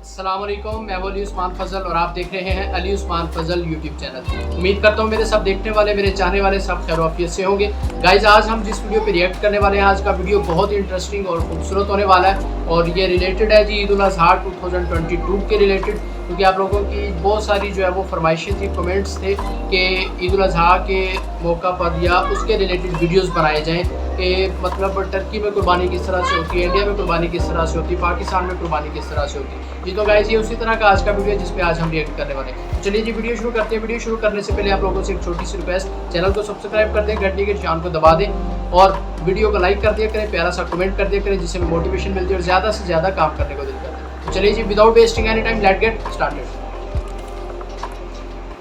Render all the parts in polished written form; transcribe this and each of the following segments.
अस्सलाम वालेकुम, मैं अली उस्मान फ़ज़ल और आप देख रहे हैं अली उस्मान फ़ज़ल यूट्यूब चैनल। उम्मीद करता हूँ मेरे सब देखने वाले, मेरे चाहने वाले सब खैर आफियत से होंगे। गाइज़, आज हम जिस वीडियो पे रिएक्ट करने वाले हैं, आज का वीडियो बहुत ही इंटरेस्टिंग और खूबसूरत होने वाला है और ये रिलेटेड है जी ईद उल अज़हा 2022 के रिलेटेड, क्योंकि आप लोगों की बहुत सारी जो है वो फरमाइशें थी, कमेंट्स थे कि ईद उल अज़हा के मौका पर या उसके रिलेटेड वीडियोस बनाए जाएं कि मतलब टर्की में कुर्बानी किस तरह से होती है, इंडिया में कुर्बानी किस तरह से होती है, पाकिस्तान में कुर्बानी किस तरह से होती है। जी तो गाइस, ये उसी तरह का आज का वीडियो है जिस पे आज हम रिएक्ट करने वाले हैं। चलिए जी वीडियो शुरू करते हैं। वीडियो शुरू करने से पहले आप लोगों से एक छोटी सी रिक्वेस्ट, चैनल को सब्सक्राइब कर दें, घंटी के निशान को दबा दें और वीडियो को लाइक कर दिया करें, प्यारा सा कमेंट कर दिया करें, जिससे हमें मोटिवेशन मिलती है और ज़्यादा से ज़्यादा काम करने को दिल करता है। तो चलिए जी without wasting any time let's get started.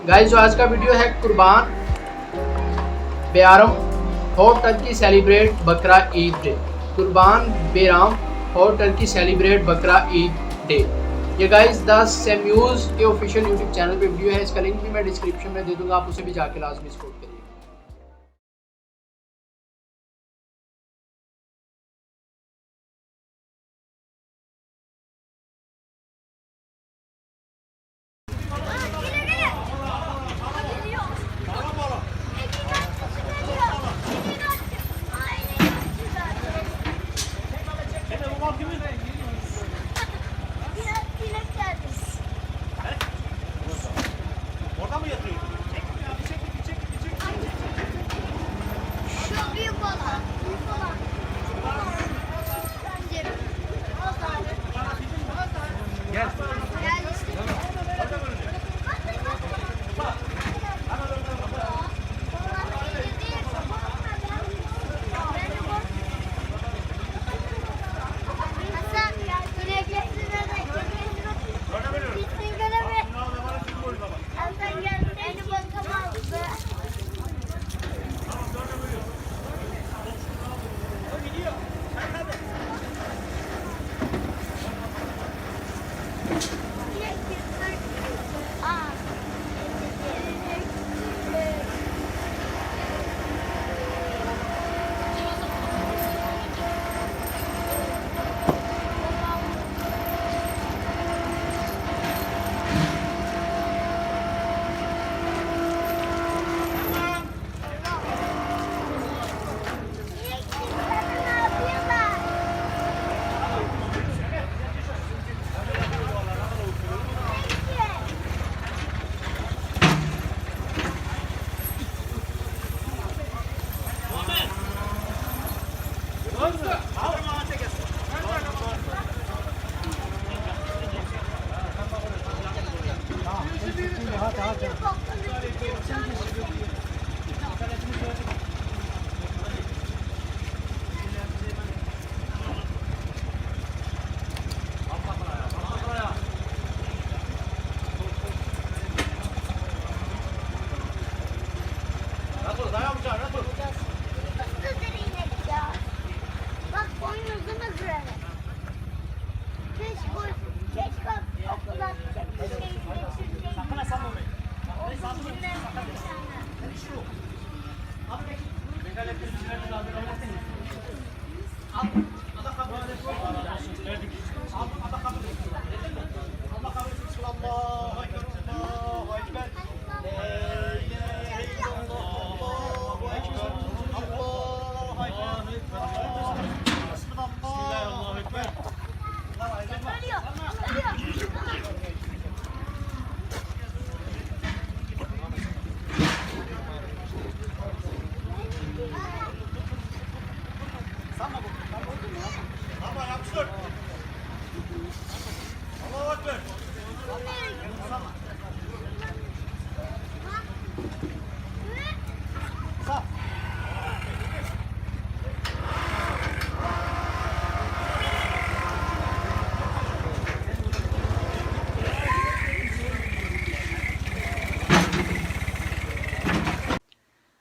Guys, जो आज का वीडियो है कुर्बान बेआरम हाउ टर्की सेलिब्रेट बकरा ईद डे। कुर्बान बेराम हाउ टर्की सेलिब्रेट बकरा ईद डे। ये गाइस द सेम्यूज के ऑफिशियल यूट्यूब चैनल पे वीडियो है, इसका लिंक भी मैं डिस्क्रिप्शन में दे दूंगा, आप उसे भी जाके लाजमी सपोर्ट करिए।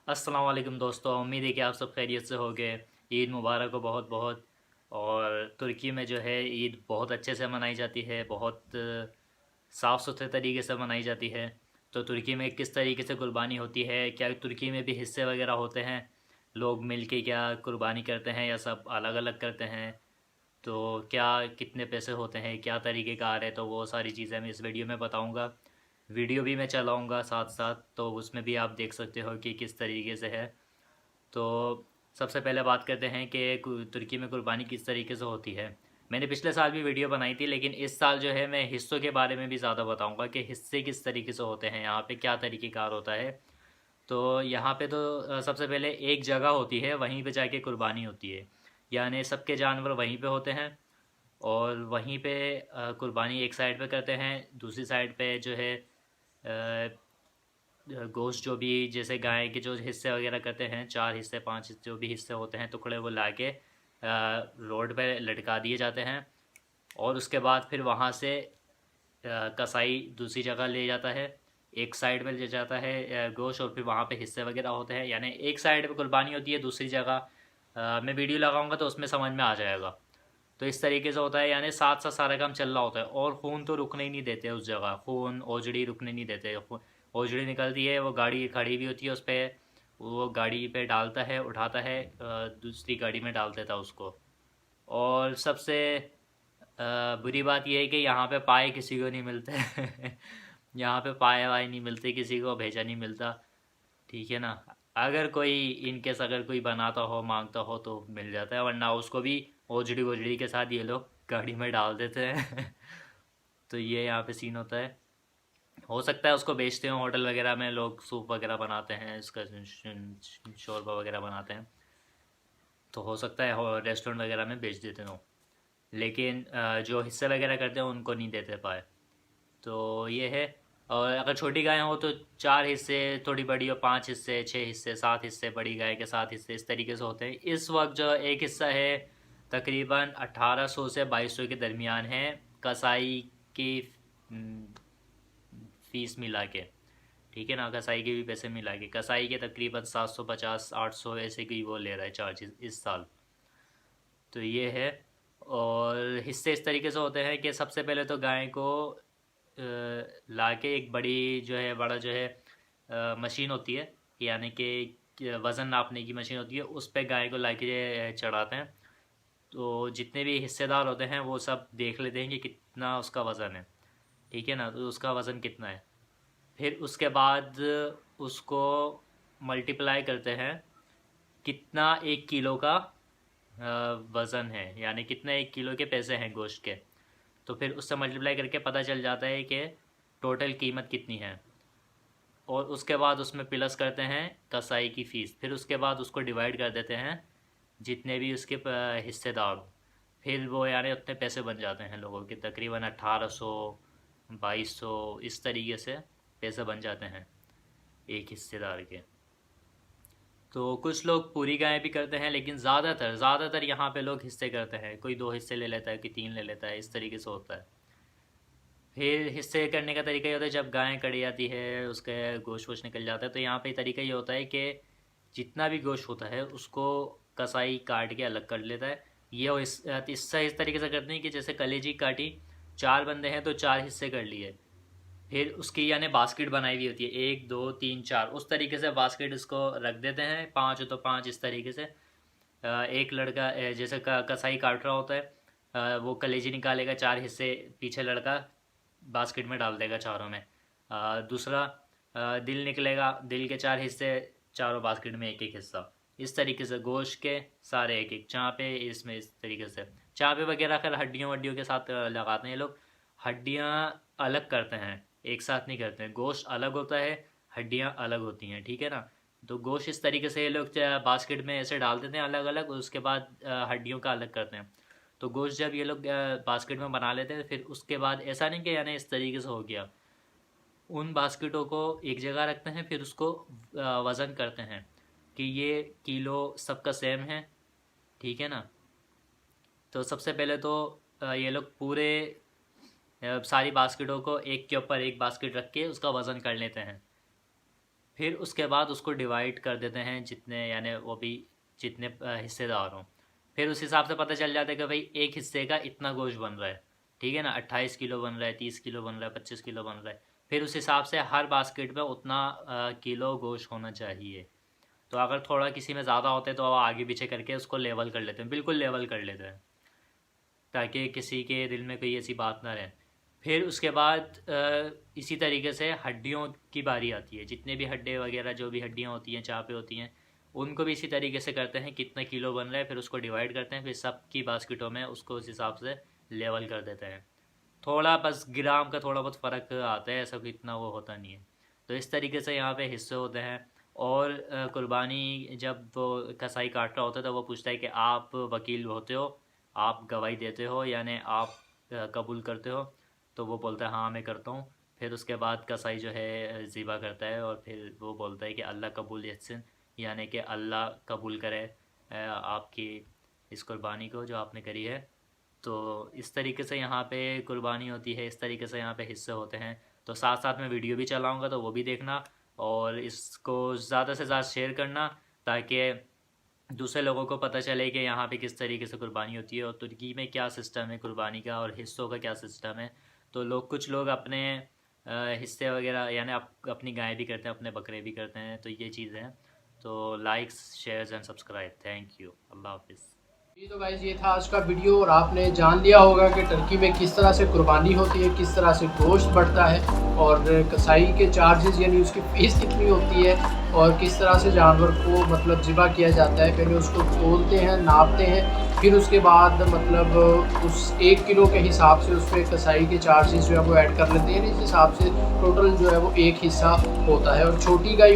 अस्सलाम वालेकुम दोस्तों, उम्मीद है कि आप सब खैरियत से होंगे। ईद मुबारक हो बहुत बहुत। और तुर्की में जो है ईद बहुत अच्छे से मनाई जाती है, बहुत साफ़ सुथरे तरीके से मनाई जाती है। तो तुर्की में किस तरीके से कुर्बानी होती है, क्या तुर्की में भी हिस्से वगैरह होते हैं, लोग मिल के क्या कुर्बानी करते हैं या सब अलग अलग करते हैं, तो क्या कितने पैसे होते हैं, क्या तरीक़ेकार है, तो वो सारी चीज़ें मैं इस वीडियो में बताऊंगा। वीडियो भी मैं चलाऊंगा साथ साथ, तो उसमें भी आप देख सकते हो कि किस तरीके से है। तो सबसे पहले बात करते हैं कि तुर्की में कुर्बानी किस तरीके से होती है। मैंने पिछले साल भी वीडियो बनाई थी, लेकिन इस साल जो है मैं हिस्सों के बारे में भी ज़्यादा बताऊंगा कि हिस्से किस तरीके से होते हैं, यहाँ पे क्या तरीक़ेकार होता है। तो यहाँ पे तो सबसे पहले एक जगह होती है, वहीं पे जाके कुर्बानी होती है, यानी सबके जानवर वहीं पे होते हैं और वहीं पे कुर्बानी एक साइड पे करते हैं। दूसरी साइड पे जो है गोश्त जो भी जैसे गाय के जो हिस्से वगैरह करते हैं, 4 हिस्से 5 हिस्से जो भी हिस्से होते हैं टुकड़े, वो ला के रोड पे लटका दिए जाते हैं और उसके बाद फिर वहाँ से कसाई दूसरी जगह ले जाता है, एक साइड में ले जाता है गोश्त, और फिर वहाँ पे हिस्से वगैरह होते हैं। यानी एक साइड पे कुर्बानी होती है, दूसरी जगह मैं वीडियो लगाऊंगा तो उसमें समझ में आ जाएगा। तो इस तरीके से होता है, यानी साथ साथ सारा काम चल रहा होता है। और खून तो रुकने ही नहीं देते उस जगह, खून ओजड़ी रुकने नहीं देते। ओजड़ी निकलती है, वो गाड़ी खड़ी भी होती है उस पर, वो गाड़ी पे डालता है, उठाता है, दूसरी गाड़ी में डाल देता है उसको। और सबसे बुरी बात यह है कि यहाँ पे पाए किसी को नहीं मिलते यहाँ पे पाए वाए नहीं मिलते, किसी को भेजा नहीं मिलता, ठीक है ना। अगर कोई इनकेस अगर कोई बनाता हो मांगता हो तो मिल जाता है, वरना उसको भी ओजड़ी वोजड़ी के साथ ये लोग गाड़ी में डाल देते हैं तो ये यहाँ पे सीन होता है। हो सकता है उसको बेचते हो, होटल वगैरह में लोग सूप वगैरह बनाते हैं, इसका शोरबा वगैरह बनाते हैं, तो हो सकता है रेस्टोरेंट वगैरह में बेच देते हो। लेकिन जो हिस्से वगैरह करते हैं उनको नहीं देते पाए। तो ये है। और अगर छोटी गाय हो तो 4 हिस्से, थोड़ी बड़ी हो 5 हिस्से, 6 हिस्से, 7 हिस्से, बड़ी गाय के 7 हिस्से, इस तरीके से होते हैं। इस वक्त जो एक हिस्सा है तकरीबन 1800 से 2200 के दरमियान है, कसाई की फ़ीस मिला के, ठीक है ना, कसाई के भी पैसे मिला के। कसाई के तकरीबन 750-800 ऐसे की वो ले रहा है चार्जेस इस साल। तो ये है। और हिस्से इस तरीके से होते हैं कि सबसे पहले तो गाय को लाके एक बड़ी जो है, बड़ा जो है मशीन होती है, यानी कि वज़न नापने की मशीन होती है, उस पे गाय को लाके चढ़ाते हैं। तो जितने भी हिस्सेदार होते हैं वो सब देख लेते हैं कि कितना उसका वज़न है, ठीक है ना, तो उसका वज़न कितना है। फिर उसके बाद उसको मल्टीप्लाई करते हैं कितना 1 किलो का वज़न है, यानी कितने 1 किलो के पैसे हैं गोश्त के। तो फिर उससे मल्टीप्लाई करके पता चल जाता है कि टोटल कीमत कितनी है। और उसके बाद उसमें प्लस करते हैं कसाई की फ़ीस, फिर उसके बाद उसको डिवाइड कर देते हैं जितने भी उसके हिस्सेदार हो। फिर वो यानी उतने पैसे बन जाते हैं लोगों के, तकरीबन 1800-2200 इस तरीके से पैसे बन जाते हैं एक हिस्सेदार के। तो कुछ लोग पूरी गाय भी करते हैं, लेकिन ज़्यादातर यहाँ पे लोग हिस्से करते हैं। कोई 2 हिस्से ले लेता है, कोई 3 ले लेता है, इस तरीके से होता है। फिर हिस्से करने का तरीका ये होता है, जब गाय कड़ी जाती है, उसके गोश्त वोश्त निकल जाता है, तो यहाँ पे तरीका ये होता है कि जितना भी गोश्त होता है उसको कसाई काट के अलग कर लेता है। ये इस तरीके से करते हैं कि जैसे कलेजी काटी, 4 बंदे हैं तो 4 हिस्से कर लिए। फिर उसकी यानी बास्केट बनाई हुई होती है, 1 2 3 4, उस तरीके से बास्केट उसको रख देते हैं। 5 हो तो 5, इस तरीके से। एक लड़का जैसे कसाई काट रहा होता है, वो कलेजी निकालेगा, 4 हिस्से पीछे लड़का बास्केट में डाल देगा चारों में। दूसरा दिल निकलेगा, दिल के 4 हिस्से, चारों बास्केट में एक एक हिस्सा। इस तरीके से गोश्त के सारे एक एक। चाँपे इसमें इस तरीके से, चाँपे वगैरह फिर हड्डियों वड्डियों के साथ लगाते हैं ये लोग। हड्डियाँ अलग करते हैं, एक साथ नहीं करते हैं। गोश्त अलग होता है, हड्डियाँ अलग होती हैं, ठीक है ना। तो गोश्त इस तरीके से ये लोग बास्केट में ऐसे डाल देते हैं अलग अलग, उसके बाद हड्डियों का अलग करते हैं। तो गोश्त जब ये लोग बास्केट में बना लेते हैं, फिर उसके बाद ऐसा नहीं कि यानी इस तरीके से हो गया, उन बास्केटों को एक जगह रखते हैं, फिर उसको वज़न करते हैं कि ये किलो सबका सेम है, ठीक है ना। तो सबसे पहले तो ये लोग पूरे सारी बास्केटों को एक के ऊपर एक बास्केट रख के उसका वज़न कर लेते हैं। फिर उसके बाद उसको डिवाइड कर देते हैं जितने, यानी वो भी जितने हिस्सेदार हों। फिर उस हिसाब से पता चल जाता है कि भाई एक हिस्से का इतना गोश्त बन रहा है, ठीक है ना। 28 किलो बन रहा है, 30 किलो बन रहा है, 25 किलो बन रहा है। फिर उस हिसाब से हर बास्केट में उतना किलो गोश्त होना चाहिए। तो अगर थोड़ा किसी में ज़्यादा होता है तो आगे पीछे करके उसको लेवल कर लेते हैं, बिल्कुल लेवल कर लेते हैं। ताकि किसी के दिल में कोई ऐसी बात ना रहे। फिर उसके बाद इसी तरीके से हड्डियों की बारी आती है। जितने भी हड्डे वगैरह जो भी हड्डियाँ होती हैं, चापे होती हैं, उनको भी इसी तरीके से करते हैं, कितना किलो बन रहा है, फिर उसको डिवाइड करते हैं, फिर सब की बास्केटों में उसको उस हिसाब से लेवल कर देते हैं। थोड़ा बस ग्राम का थोड़ा बहुत फ़र्क आता है, ऐसा कोई इतना वो होता नहीं है। तो इस तरीके से यहाँ पे हिस्से होते हैं। और कुर्बानी जब वो कसाई काट रहा होता है तो वो पूछता है कि आप वकील होते हो, आप गवाही देते हो, यानी आप कबूल करते हो? तो वो बोलता है हाँ मैं करता हूँ। फिर उसके बाद कसाई जो है ज़िबा करता है और फिर वो बोलता है कि अल्लाह कबूल यहसन, यानी कि अल्लाह कबूल करे आपकी इस कुर्बानी को जो आपने करी है। तो इस तरीके से यहाँ पे कुर्बानी होती है, इस तरीके से यहाँ पे हिस्से होते हैं। तो साथ साथ में वीडियो भी चलाऊँगा तो वो भी देखना और इसको ज़्यादा से ज़्यादा शेयर करना, ताकि दूसरे लोगों को पता चले कि यहाँ पे किस तरीके से कुर्बानी होती है और तुर्की में क्या सिस्टम है कुर्बानी का और हिस्सों का क्या सिस्टम है। तो कुछ लोग अपने हिस्से वगैरह यानी अपनी गाय भी करते हैं, अपने बकरे भी करते हैं। तो ये चीज़ है। तो likes, shares and subscribe. Thank you. अल्लाह हाफिज़। जी तो गाइस ये था आज का वीडियो और आपने जान लिया होगा कि टर्की में किस तरह से कुर्बानी होती है, किस तरह से गोश्त बढ़ता है और कसाई के चार्जेस यानी उसकी फ़ीस कितनी होती है और किस तरह से जानवर को मतलब ज़िबा किया जाता है। पहले उसको तोलते हैं, नापते हैं, फिर उसके बाद मतलब उस 1 किलो के हिसाब से उसमें कसाई के चार्जेस जो है वो ऐड कर लेते हैं। इस हिसाब से टोटल जो है वो एक हिस्सा होता है। और छोटी गाय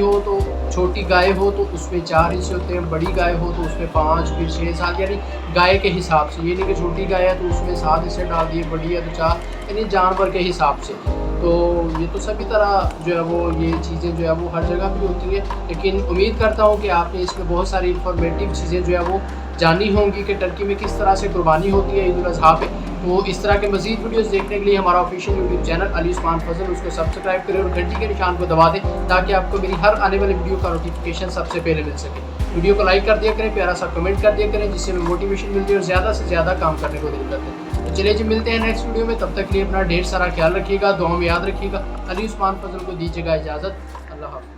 हो तो उसमें 4 हिस्से होते हैं, बड़ी गाय हो तो उसमें 5, फिर 6, 7, यानी गाय के हिसाब से। ये नहीं कि छोटी गाय है तो उसमें 7 हिस्से डाल दिए, बड़ी है तो 4, यानी जानवर के हिसाब से। तो ये तो सभी तरह जो है वो ये चीज़ें जो है वो हर जगह भी होती है। लेकिन उम्मीद करता हूँ कि आपने इसमें बहुत सारी इंफॉर्मेटिव चीज़ें जो है वो जानी होंगी कि टर्की में किस तरह से कुर्बानी होती है ईद उल अज़हा पे। तो इस तरह के मज़ीद वीडियोस देखने के लिए हमारा official YouTube channel Ali Usman Fazal, उसको सब्सक्राइब करें और घंटी के निशान को दबा दें ताकि आपको मेरी हर आने वाली वीडियो का नोटिफिकेशन सबसे पहले मिल सके। वीडियो को लाइक कर दिया करें, प्यारा सा कमेंट कर दिया करें, जिससे हमें मोटिवेशन मिलती है और ज़्यादा से ज़्यादा काम करने को दिल करते हैं। तो चलिए जी, मिलते हैं नेक्स्ट वीडियो में। तब तक के लिए अपना ढेर सारा ख्याल रखिएगा, दुआ में याद रखिएगा। अली उस्मान फजल को दीजिएगा इजाज़त। अल्लाह हाफ़िज़।